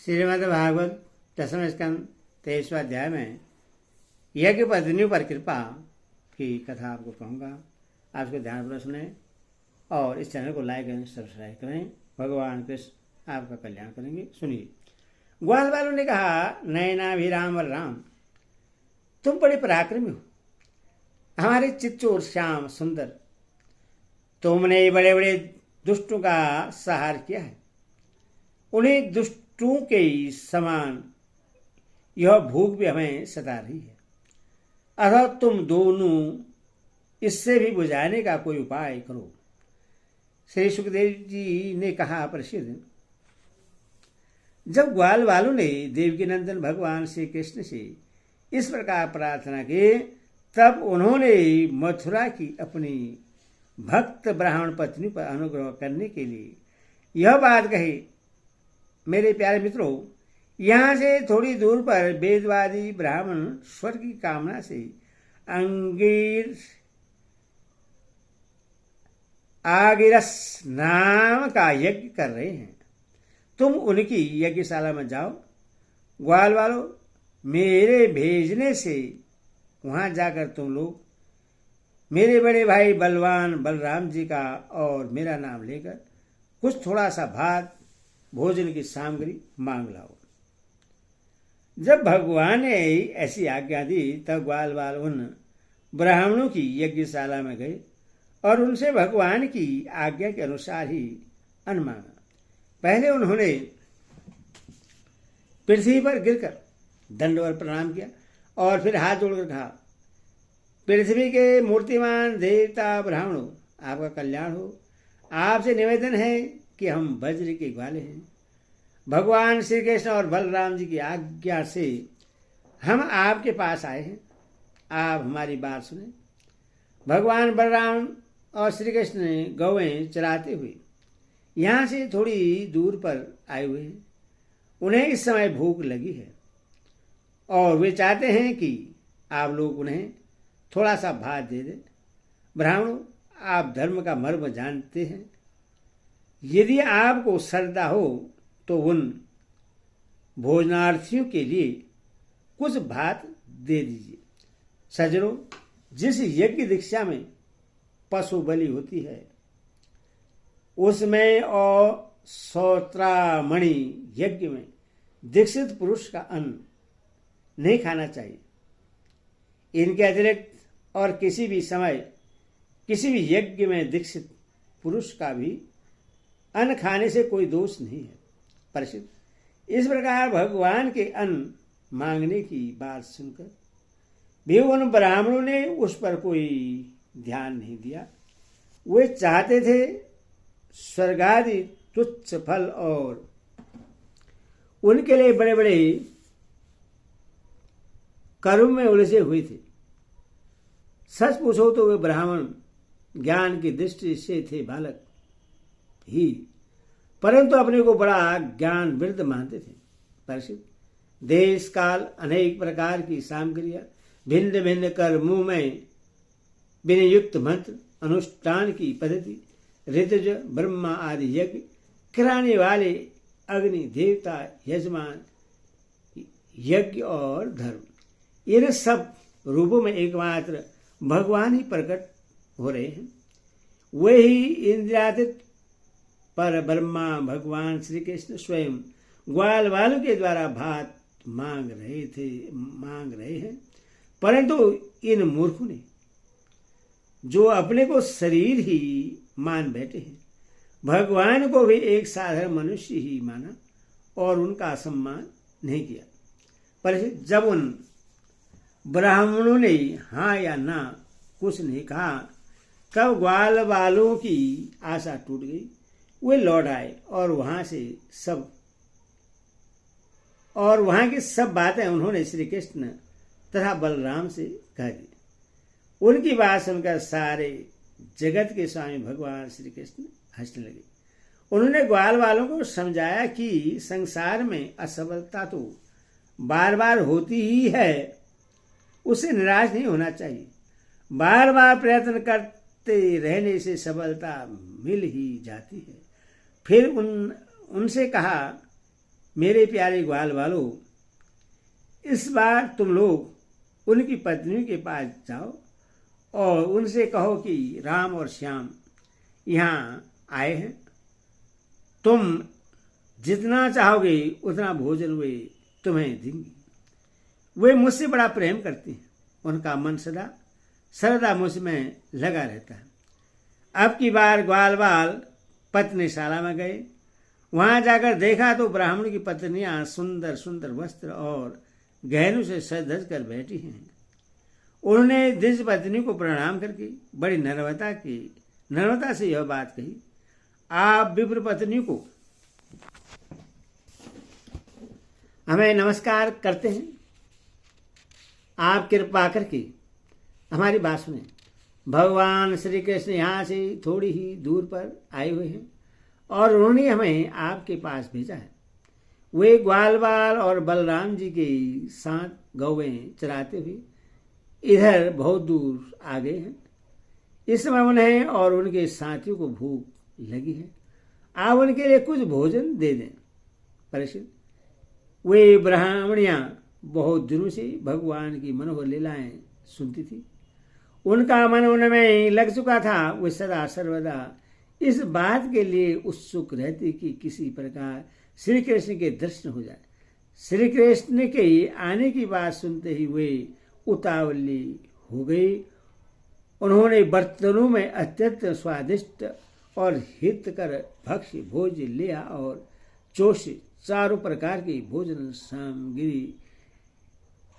श्रीमद्भागवत दसवें स्कंद 23वां अध्याय में यज्ञ पत्नियों पर कृपा की कथा आपको कहूँगा। आप इसको ध्यानपूर्वक सुने और इस चैनल को लाइक एंड सब्सक्राइब करें। भगवान कृष्ण आपका कल्याण करेंगे। सुनिए। ग्वाल वालों ने कहा, नयनाभिराम बलराम, तुम बड़े पराक्रमी हो, हमारे चित्तौर श्याम सुंदर, तुमने बड़े बड़े दुष्टों का संहार किया है। उन्हें दुष्टों के समान यह भूख भी हमें सता रही है। अतः तुम दोनों इससे भी बुझाने का कोई उपाय करो। श्री सुखदेव जी ने कहा, प्रसिद्ध, जब ग्वाल वालों ने देवकी नंदन भगवान श्री कृष्ण से इस प्रकार प्रार्थना की, तब उन्होंने मथुरा की अपनी भक्त ब्राह्मण पत्नी पर अनुग्रह करने के लिए यह बात कही, मेरे प्यारे मित्रों, यहाँ से थोड़ी दूर पर वेदवादी ब्राह्मण स्वर्ग की कामना से आगिरस नाम का यज्ञ कर रहे हैं। तुम उनकी यज्ञशाला में जाओ। ग्वाल वालों, मेरे भेजने से वहां जाकर तुम लोग मेरे बड़े भाई बलवान बलराम जी का और मेरा नाम लेकर कुछ थोड़ा सा भात भोजन की सामग्री मांग लाओ। जब भगवान ने ऐसी आज्ञा दी, तब ग्वाल वाल उन ब्राह्मणों की यज्ञशाला में गए और उनसे भगवान की आज्ञा के अनुसार ही अन्न मांगा। पहले उन्होंने पृथ्वी पर गिरकर दंडवत प्रणाम किया और फिर हाथ जोड़कर कहा, पृथ्वी के मूर्तिमान देवता ब्राह्मणों, आपका कल्याण हो। आपसे निवेदन है कि हम वज्र के ग्वाले हैं। भगवान श्री कृष्ण और बलराम जी की आज्ञा से हम आपके पास आए हैं। आप हमारी बात सुने। भगवान बलराम और श्री कृष्ण ने गौएं चराते हुए यहाँ से थोड़ी दूर पर आए हुए हैं। उन्हें इस समय भूख लगी है और वे चाहते हैं कि आप लोग उन्हें थोड़ा सा भात दे दें। ब्राह्मणों, आप धर्म का मर्म जानते हैं। यदि आपको श्रद्धा हो तो उन भोजनार्थियों के लिए कुछ भात दे दीजिए। सज्जनों, जिस यज्ञ दीक्षा में पशु बलि होती है, उसमें और सौत्रामणि यज्ञ में दीक्षित पुरुष का अन्न नहीं खाना चाहिए। इनके अतिरिक्त और किसी भी समय किसी भी यज्ञ में दीक्षित पुरुष का भी अन्न खाने से कोई दोष नहीं है। परिचित, इस प्रकार भगवान के अन्न मांगने की बात सुनकर भी उन ब्राह्मणों ने उस पर कोई ध्यान नहीं दिया। वे चाहते थे स्वर्गादि तुच्छ फल और उनके लिए बड़े बड़े कर्म में उलझे हुए थे। सच पूछो तो वे ब्राह्मण ज्ञान की दृष्टि से थे बालक ही, परंतु अपने को बड़ा ज्ञान वृद्ध मानते थे। परिचित, देश काल अनेक प्रकार की सामग्रियां भिन्न भिन्न कर्मों में विनियुक्त मंत्र अनुष्ठान की पद्धति ऋतुज ब्रह्मा आदि यज्ञ कराने वाले अग्नि देवता यजमान यज्ञ और धर्म, इन सब रूपों में एकमात्र भगवान ही प्रकट हो रहे हैं। वे ही इंद्रियातीत पर ब्रह्मा भगवान श्री कृष्ण स्वयं ग्वाल वालों के द्वारा भात मांग रहे हैं। परंतु इन मूर्खों ने, जो अपने को शरीर ही मान बैठे हैं, भगवान को भी एक साधारण मनुष्य ही माना और उनका सम्मान नहीं किया। पर जब उन ब्राह्मणों ने हाँ या ना कुछ नहीं कहा, तब ग्वाल वालों की आशा टूट गई। वे लौट आए और वहां की सब बातें उन्होंने श्री कृष्ण तथा बलराम से कह दी। उनकी बात सुनकर सारे जगत के स्वामी भगवान श्री कृष्ण हंसने लगे। उन्होंने ग्वाल वालों को समझाया कि संसार में असफलता तो बार बार होती ही है, उससे निराश नहीं होना चाहिए। बार बार प्रयत्न करते रहने से सफलता मिल ही जाती है। फिर उनसे कहा मेरे प्यारे ग्वाल वालों, इस बार तुम लोग उनकी पत्नियों के पास जाओ और उनसे कहो कि राम और श्याम यहाँ आए हैं। तुम जितना चाहोगे उतना भोजन वे तुम्हें देंगी। वे मुझसे बड़ा प्रेम करती हैं, उनका मन सदा सर्वदा मुझ में लगा रहता है। अब की बार ग्वाल बाल पत्नीशाला में गए। वहां जाकर देखा तो ब्राह्मण की पत्नियां सुंदर सुंदर वस्त्र और गहनों से सज धज कर बैठी हैं। उन्होंने द्विज पत्नी को प्रणाम करके बड़ी नर्मता से यह बात कही, आप विप्र पत्नी को हमें नमस्कार करते हैं। आप कृपा करके हमारी बात सुने। भगवान श्री कृष्ण यहाँ से थोड़ी ही दूर पर आए हुए हैं और उन्होंने हमें आपके पास भेजा है। वे ग्वाल बाल और बलराम जी के साथ गौवें चराते हुए इधर बहुत दूर आ गए हैं। इस समय उन्हें और उनके साथियों को भूख लगी है। आप उनके लिए कुछ भोजन दे दें। परीक्षित, वे ब्राह्मणियां बहुत दिनों से भगवान की मनोहर लीलाएं सुनती थी। उनका मन उनमें लग चुका था। वे सदा सर्वदा इस बात के लिए उत्सुक रहती कि किसी प्रकार श्री कृष्ण के दर्शन हो जाए। श्री कृष्ण के आने की बात सुनते ही वे उतावली हो गई। उन्होंने बर्तनों में अत्यंत स्वादिष्ट और हितकर भक्ष्य भोज लिया और चोषे चारों प्रकार की भोजन सामग्री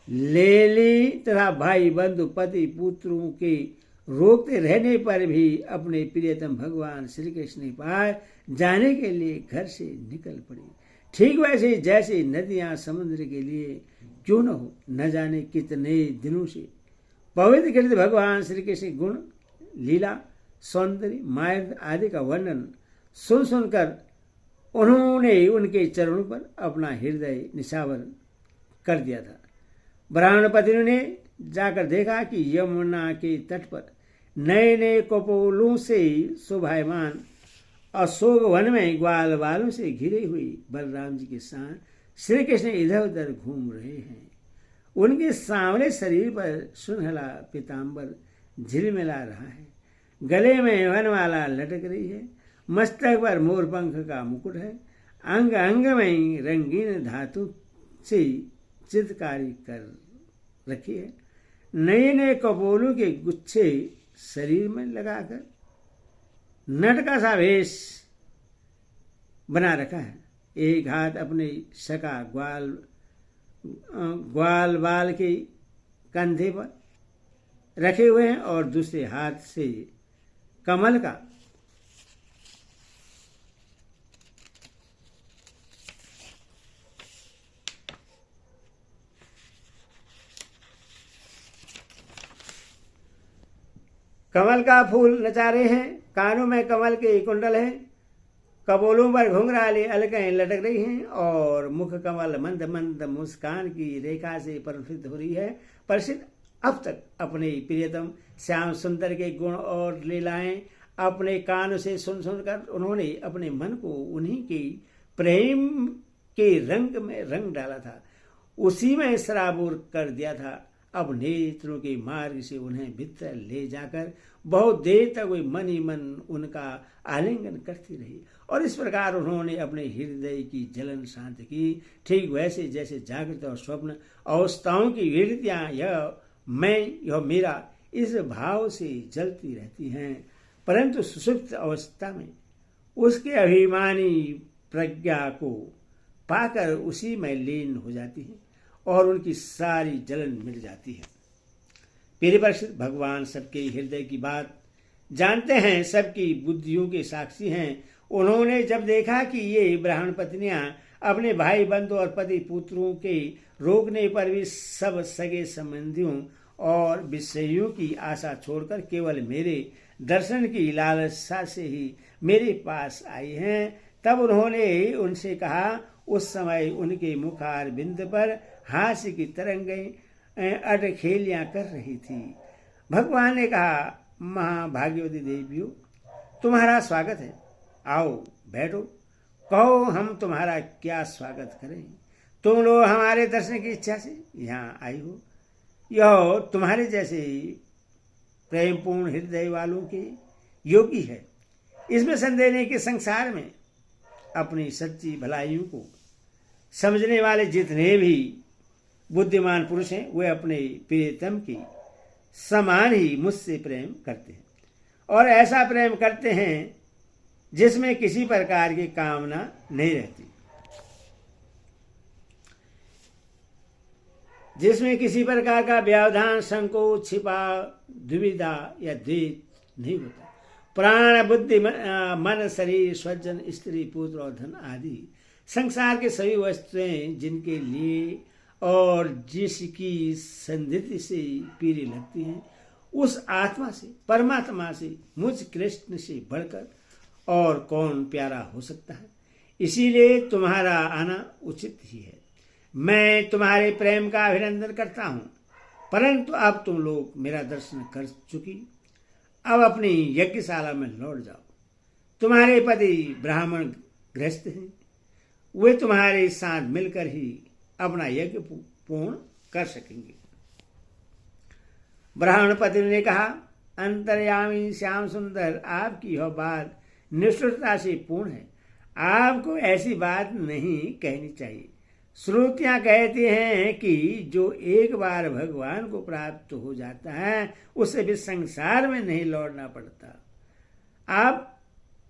ले ली तथा भाई बंधु पति पुत्रों के रोकते रहने पर भी अपने प्रियतम भगवान श्री कृष्ण के पास जाने के लिए घर से निकल पड़ी। ठीक वैसे जैसे नदियां समुद्र के लिए क्यों न हो, न जाने कितने दिनों से पवित्र कृत भगवान श्री कृष्ण गुण लीला सौंदर्य मार्ग आदि का वर्णन सुन सुनकर उन्होंने उनके चरणों पर अपना हृदय निछावर कर दिया था। ब्राह्मण पत्नियों ने जाकर देखा कि यमुना के तट पर नए नए कपोलों से शोभायमान अशोक वन में ग्वाल बालों से घिरे हुए बलराम जी के साथ श्री कृष्ण इधर उधर घूम रहे हैं। उनके सांवले शरीर पर सुनहला पीताम्बर झिलमिला रहा है। गले में वनमाला लटक रही है। मस्तक पर मोरपंख का मुकुट है। अंग अंग में रंगीन धातु से चित्रकारी कर रखी है। नए नए कपोलों के गुच्छे शरीर में लगाकर नट का सा वेश बना रखा है। एक हाथ अपने सका ग्वाल बाल के कंधे पर रखे हुए हैं और दूसरे हाथ से कमल का फूल नचा रहे हैं। कानों में कमल के कुंडल हैं। कपोलों पर घुंघराली अलकें लटक रही हैं और मुख कमल मंद मंद मुस्कान की रेखा से प्रफुल्लित हो रही है। प्रसिद्ध अब तक अपने प्रियतम श्याम सुंदर के गुण और लीलाएं अपने कान से सुन सुनकर उन्होंने अपने मन को उन्हीं के प्रेम के रंग में रंग डाला था, उसी में सराबोर कर दिया था। अब नेत्रों के मार्ग से उन्हें भीतर ले जाकर बहुत देर तक वे मन ही मन उनका आलिंगन करती रही और इस प्रकार उन्होंने अपने हृदय की जलन शांत की। ठीक वैसे जैसे जागृत और स्वप्न अवस्थाओं की वृत्तियां यह मैं यह मेरा इस भाव से जलती रहती हैं, परंतु सुषुप्त अवस्था में उसके अभिमानी प्रज्ञा को पाकर उसी में लीन हो जाती है और उनकी सारी जलन मिट जाती है। प्रिय परिषद, भगवान सबके हृदय की बात जानते हैं, सबकी बुद्धियों के साक्षी हैं। उन्होंने जब देखा कि ये ब्राह्मण पत्नियां अपने भाई बंधु और पति पुत्रों के रोकने पर भी सब सगे संबंधियों और विषयों की आशा छोड़कर केवल मेरे दर्शन की लालसा से ही मेरे पास आई हैं, तब उन्होंने उनसे कहा। उस समय उनके मुखार बिंद पर हास्य की तरंगें अटखेलियां कर रही थी। भगवान ने कहा, महाभाग्यवती देवियों, तुम्हारा स्वागत है। आओ बैठो। कहो हम तुम्हारा क्या स्वागत करें। तुम लोग हमारे दर्शन की इच्छा से यहाँ आई हो। यह तुम्हारे जैसे प्रेमपूर्ण हृदय वालों के योगी है। इसमें संदेह नहीं कि संसार में अपनी सच्ची भलाइयों को समझने वाले जितने भी बुद्धिमान पुरुष हैं वे अपने प्रियतम की समान ही मुझसे प्रेम करते हैं, और ऐसा प्रेम करते हैं जिसमें किसी प्रकार की कामना नहीं रहती, जिसमें किसी प्रकार का व्यवधान, संकोच, छिपा, दुविधा या द्वेष नहीं होता। प्राण, बुद्धि, मन, शरीर, स्वजन, स्त्री, पुत्र और धन आदि संसार के सभी वस्तुएं जिनके लिए और जिसकी संधिति से पीड़ी लगती हैं, उस आत्मा से, परमात्मा से, मुझ कृष्ण से बढ़कर और कौन प्यारा हो सकता है। इसीलिए तुम्हारा आना उचित ही है। मैं तुम्हारे प्रेम का अभिनंदन करता हूँ, परंतु अब तुम लोग मेरा दर्शन कर चुकी, अब अपनी यज्ञशाला में लौट जाओ। तुम्हारे पति ब्राह्मण गृहस्थ हैं, वे तुम्हारे साथ मिलकर ही अपना यज्ञ पूर्ण कर सकेंगे। ब्राह्मण पति ने कहा, अंतर्यामी श्याम सुंदर, आपकी यह बात निष्ठुरता से पूर्ण है। आपको ऐसी बात नहीं कहनी चाहिए। श्रुतियां कहती हैं कि जो एक बार भगवान को प्राप्त हो जाता है उसे भी संसार में नहीं लौटना पड़ता। आप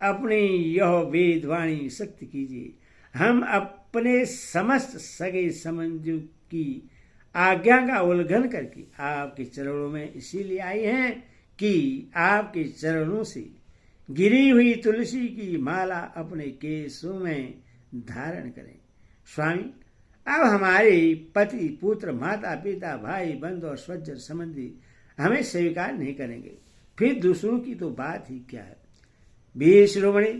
अपनी यह वेदवाणी सत्य कीजिए। हम अपने समस्त सगे संबंधियों की आज्ञा का उल्लंघन करके आपके चरणों में इसीलिए आए हैं कि आपके चरणों से गिरी हुई तुलसी की माला अपने केशों में धारण करें। स्वामी, अब हमारे पति, पुत्र, माता पिता, भाई, बंधु और स्वजन संबंधी हमें स्वीकार नहीं करेंगे, फिर दूसरों की तो बात ही क्या है। वीर शिरोमणि,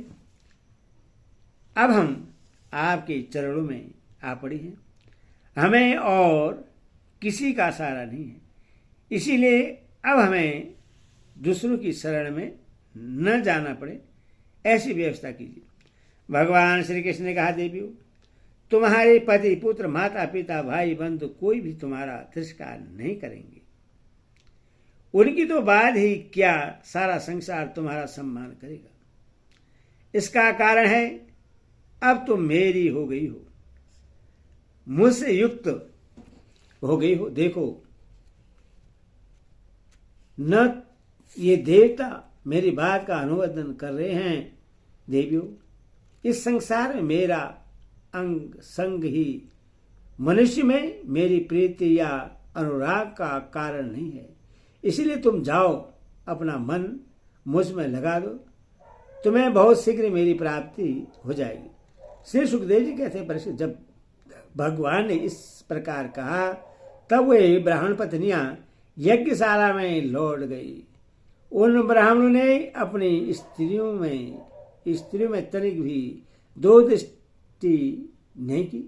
अब हम आपके चरणों में आ पड़ी हैं। हमें और किसी का सहारा नहीं है, इसीलिए अब हमें दूसरों की शरण में न जाना पड़े, ऐसी व्यवस्था कीजिए। भगवान श्री कृष्ण ने कहा, देवियों, तुम्हारे पति, पुत्र, माता पिता, भाई, बंधु कोई भी तुम्हारा तिरस्कार नहीं करेंगे। उनकी तो बात ही क्या, सारा संसार तुम्हारा सम्मान करेगा। इसका कारण है अब तुम मेरी हो गई हो, मुझसे युक्त हो गई हो। देखो, न ये देवता मेरी बात का अनुवादन कर रहे हैं। देवियों, इस संसार में मेरा अंग संग ही मनुष्य में मेरी प्रीति या अनुराग का कारण नहीं है। इसलिए तुम जाओ, अपना मन मुझ में लगा दो, तुम्हें बहुत शीघ्र मेरी प्राप्ति हो जाएगी। श्री सुखदेव जी कहते हैं, परीक्षित, जब भगवान ने इस प्रकार कहा तब वे ब्राह्मण पत्नियां यज्ञशाला में लौट गई। उन ब्राह्मणों ने अपनी स्त्रियों में तनिक भी दो दृष्टि नहीं की।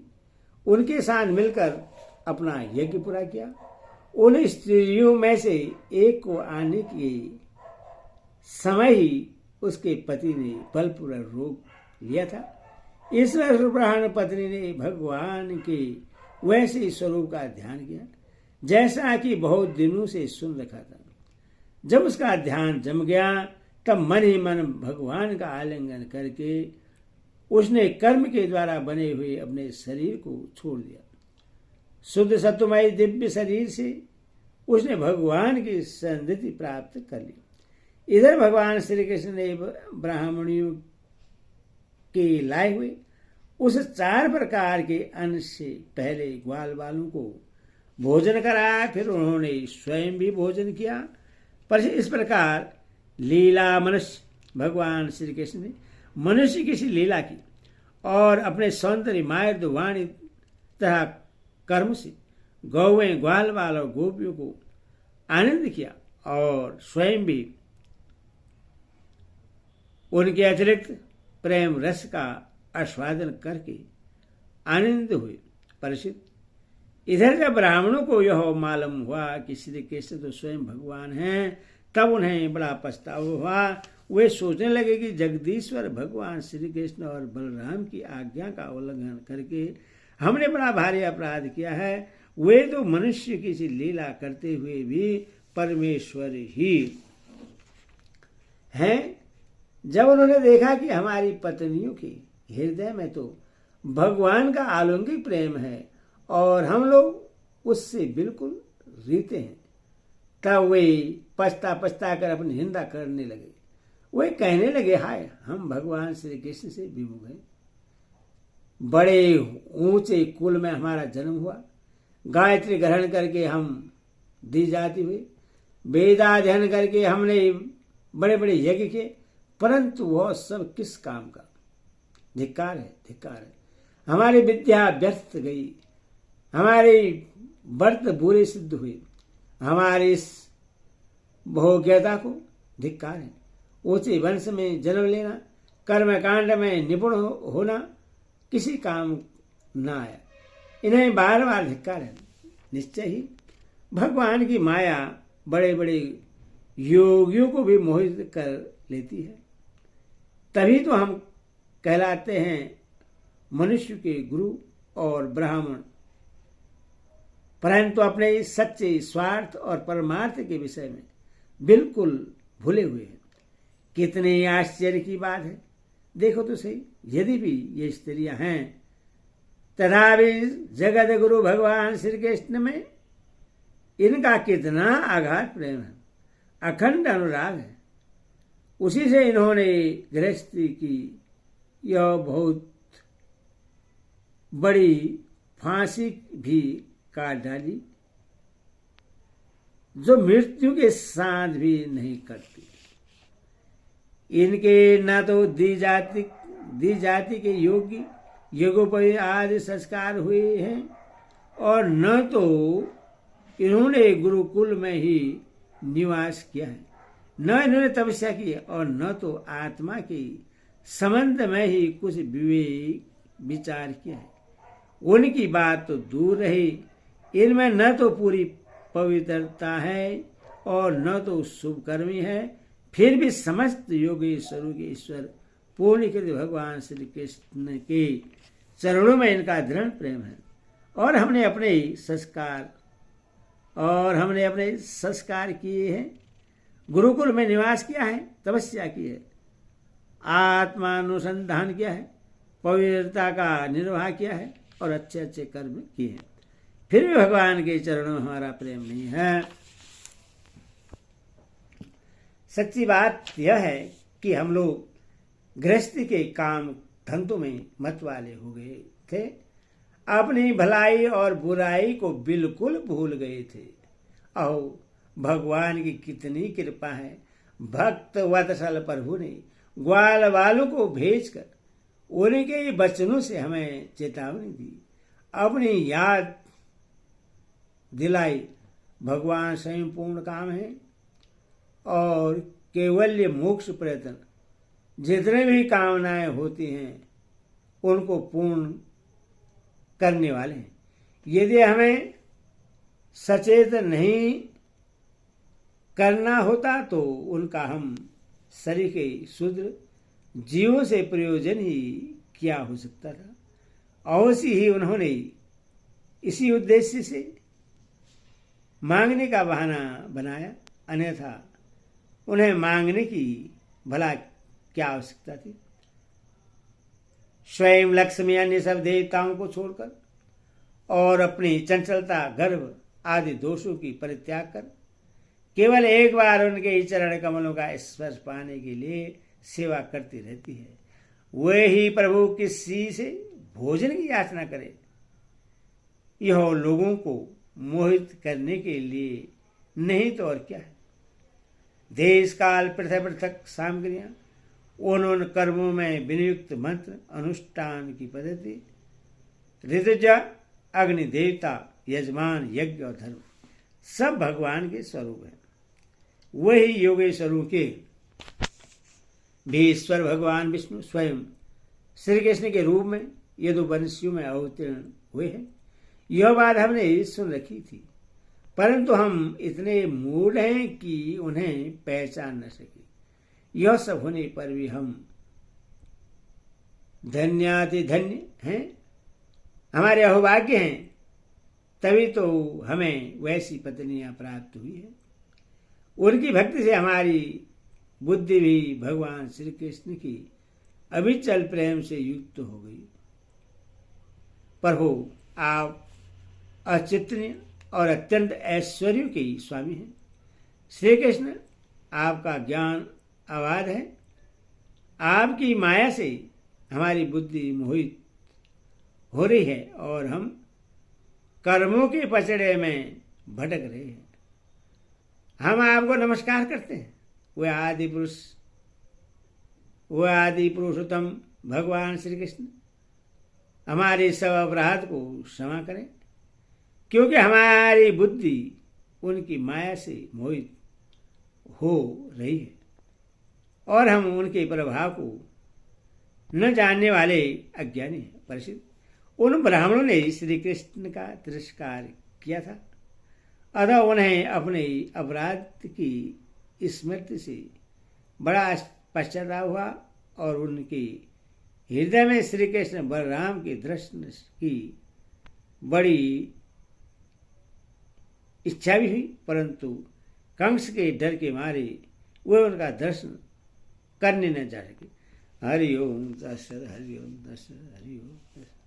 उनके साथ मिलकर अपना यज्ञ पूरा किया। उन स्त्रियों में से एक को आने के समय ही उसके पति ने बलपूर्वक रोक लिया था। इस ब्राह्मण पत्नी ने भगवान के वैसे स्वरूप का ध्यान किया जैसा कि बहुत दिनों से सुन रखा था। जब उसका ध्यान जम गया तब मन ही मन भगवान का आलिंगन करके उसने कर्म के द्वारा बने हुए अपने शरीर को छोड़ दिया। शुद्ध सत्वमय दिव्य शरीर से उसने भगवान की संधिति प्राप्त कर ली। इधर भगवान श्री कृष्ण ने ब्राह्मणियों के लाए हुए उस 4 प्रकार के अन्न से पहले ग्वाल वालों को भोजन कराया, फिर उन्होंने स्वयं भी भोजन किया। पर इस प्रकार लीला मनुष्य भगवान श्री कृष्ण ने मनुष्य की सी लीला की और अपने सौंदर्य, मार्ग, वाणी तथा कर्म से गौवें, ग्वाल बाल और गोपियों को आनंद किया और स्वयं भी उनके अतिरिक्त प्रेम रस का आस्वादन करके आनंद हुए। परिचित, इधर जब ब्राह्मणों को यह मालूम हुआ कि श्री कृष्ण तो स्वयं भगवान हैं, तब उन्हें बड़ा पछतावा हुआ वे सोचने लगे कि जगदीश्वर भगवान श्री कृष्ण और बलराम की आज्ञा का उल्लंघन करके हमने बड़ा भारी अपराध किया है। वे तो मनुष्य की सी लीला करते हुए भी परमेश्वर ही हैं। जब उन्होंने देखा कि हमारी पत्नियों के हृदय में तो भगवान का अलौकिक प्रेम है और हम लोग उससे बिल्कुल रीते हैं, तब वे पछता पछता कर अपनी निंदा करने लगे। वे कहने लगे, हाय, हम भगवान श्री कृष्ण से विमुख हैं। बड़े ऊंचे कुल में हमारा जन्म हुआ, गायत्री ग्रहण करके हम दी जाती हुई, वेदाध्ययन करके हमने बड़े बड़े यज्ञ किए, परंतु वह सब किस काम का? धिक्कार है, धिक्कार है। हमारी विद्या व्यर्थ गई, हमारे व्रत बुरे सिद्ध हुए, हमारी इस भोग्यता को धिक्कार है। ऊंचे वंश में जन्म लेना, कर्मकांड में निपुण होना किसी काम न आया। इन्हें बार बार धिक्कार है। निश्चय ही भगवान की माया बड़े बड़े योगियों को भी मोहित कर लेती है। तभी तो हम कहलाते हैं मनुष्य के गुरु और ब्राह्मण, परंतु अपने इस सच्चे स्वार्थ और परमार्थ के विषय में बिल्कुल भूले हुए हैं। कितने आश्चर्य की बात है। देखो तो सही, यदि भी ये स्त्रियां हैं तथापि जगत गुरु भगवान श्री कृष्ण में इनका कितना आघात प्रेम है, अखंड अनुराग है। उसी से इन्होंने गृहस्थी की यह बहुत बड़ी फांसी भी काट डाली, जो मृत्यु के साथ भी नहीं करती। इनके न तो दी जाति के योगी यज्ञोपवी आदि संस्कार हुए हैं और न तो इन्होंने गुरुकुल में ही निवास किया है, न इन्होंने तपस्या की है और न तो आत्मा के संबंध में ही कुछ विवेक विचार किया है। उनकी बात तो दूर रही, इनमें न तो पूरी पवित्रता है और न तो शुभ कर्मी है, फिर भी समस्त योगेश्वरों के ईश्वर पूर्णकृत भगवान श्री कृष्ण के चरणों में इनका दृढ़ प्रेम है। और हमने अपने संस्कार किए हैं, गुरुकुल में निवास किया है, तपस्या की है, आत्मानुसंधान किया है, पवित्रता का निर्वाह किया है और अच्छे अच्छे कर्म किए हैं, फिर भी भगवान के चरणों में हमारा प्रेम नहीं है। सच्ची बात यह है कि हम लोग गृहस्थी के काम धंधों में मत वाले हो गए थे, अपनी भलाई और बुराई को बिल्कुल भूल गए थे। आओ, भगवान की कितनी कृपा है। भक्त वत्सल प्रभु ने ग्वाल वालों को भेजकर उनके वचनों से हमें चेतावनी दी, अपनी याद दिलाई। भगवान स्वयं पूर्ण काम है और केवल्य मोक्ष प्रयत्न, जितने भी कामनाएं होती हैं उनको पूर्ण करने वाले हैं। यदि हमें सचेत नहीं करना होता तो उनका हम शरीर के शूद्र जीवों से प्रयोजन ही क्या हो सकता था। अवश्य ही उन्होंने इसी उद्देश्य से मांगने का बहाना बनाया, अन्यथा उन्हें मांगने की भला क्या आवश्यकता थी। स्वयं लक्ष्मी अन्य सब देवताओं को छोड़कर और अपनी चंचलता, गर्व आदि दोषों की परित्याग कर केवल एक बार उनके ही चरण कमलों का स्पर्श पाने के लिए सेवा करती रहती है। वे ही प्रभु किसी से भोजन की याचना करे, यह लोगों को मोहित करने के लिए नहीं तो और क्या है। देश काल पृथक पृथक सामग्रियां, उन्होंने कर्मों में विनियुक्त मंत्र, अनुष्ठान की पद्धति, ऋतुजा, अग्नि देवता, यजमान, यज्ञ और धर्म सब भगवान के स्वरूप है। वही योगेश्वरों के भी ईश्वर भगवान विष्णु स्वयं श्री कृष्ण के रूप में यदुवंशियों में अवतीर्ण हुए हैं। यह बात हमने सुन रखी थी, परंतु हम इतने मूढ़ हैं कि उन्हें पहचान न सके। यह सब होने पर भी हम धन्याति धन्य हैं, हमारे अहोभाग्य हैं, तभी तो हमें वैसी पत्नियां प्राप्त हुई है। उनकी भक्ति से हमारी बुद्धि भी भगवान श्री कृष्ण की अविचल प्रेम से युक्त हो गई। प्रभु, आप अचिंत्य और अत्यंत ऐश्वर्य के स्वामी हैं। श्री कृष्ण, आपका ज्ञान अबाध है। आपकी माया से हमारी बुद्धि मोहित हो रही है और हम कर्मों के पचड़े में भटक रहे हैं। हम आपको नमस्कार करते हैं। वह आदि पुरुषोत्तम भगवान श्री कृष्ण हमारे सब अपराध को क्षमा करें, क्योंकि हमारी बुद्धि उनकी माया से मोहित हो रही है और हम उनके प्रभाव को न जानने वाले अज्ञानी हैं। परिचित, उन ब्राह्मणों ने श्री कृष्ण का तिरस्कार किया था, अतः उन्हें अपने अपराध की स्मृति से बड़ा पश्चाताप हुआ और उनके हृदय में श्री कृष्ण बलराम के दर्शन की बड़ी इच्छा भी हुई, परंतु कंस के डर के मारे वे उनका दर्शन करने न जा सके। हरि ओम तत्सत, हरि ओम तत्सत, हरि ओम तत्सत।